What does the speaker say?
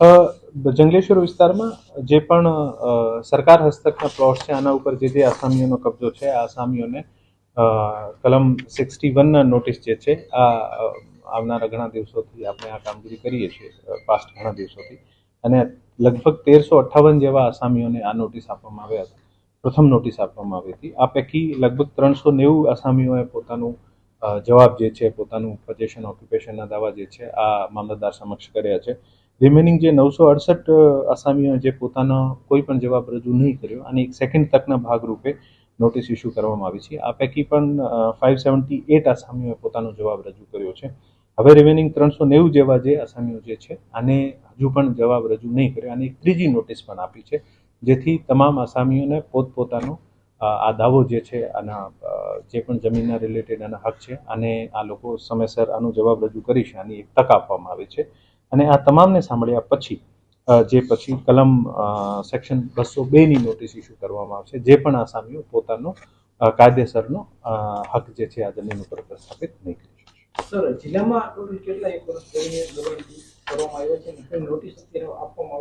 જંગલેશ્વર વિસ્તારમાં જે પણ સરકાર હસ્તકના પ્લોટ છે આના ઉપર જે આસામીઓનો કબજો છે આ આસામીઓને કલમ 61 નોટિસ જે છે આ આવનારા ઘણા દિવસોથી આપણે આ કામગીરી કરીએ છીએ પાસ્ટ ઘણા દિવસોથી અને લગભગ 1358 જેવા આસામીઓને આ નોટિસ આપવામાં આવ્યા હતા. પ્રથમ નોટિસ આપવામાં આવી હતી. આ પૈકી લગભગ 390 આસામીઓએ પોતાનું જવાબ જે છે પોતાનું પોઝેશન ઓક્યુપેશનના દાવા જે છે આ મામલતદાર સમક્ષ કર્યા છે. રિમેનિંગ જે 968 આસામીઓ જે પોતાનો કોઈ પણ જવાબ રજૂ નહીં કર્યો અને એક સેકન્ડ તકના ભાગરૂપે નોટિસ ઇસ્યુ કરવામાં આવી છે. આ પૈકી પણ 578 આસામીઓએ પોતાનો જવાબ રજૂ કર્યો છે. હવે રિમેનિંગ 390 જેવા જે આસામીઓ જે છે આને હજુ પણ જવાબ રજૂ નહીં કર્યો અને એક ત્રીજી નોટિસ પણ આપી છે જેથી તમામ આસામીઓને પોતપોતાનો આ દાવો જે છે આના જે પણ જમીનના રિલેટેડ આના હક છે અને આ લોકો સમયસર આનો જવાબ રજૂ કરી છે આની એક તક આપવામાં આવે છે અને આ તમામને સાંભળ્યા પછી પછી કલમ સેક્શન 202ની નોટિસ ઇસ્યુ કરવામાં આવશે જે પણ આસામીઓ પોતાનો કાયદેસરનો હક જે છે આ જમીન ઉપર પ્રસ્થાપિત નહીં કરી શકશે. સર, જિલ્લામાં કેટલા એક વર્ષ કરવામાં આવ્યા છે નોટિસ આપવામાં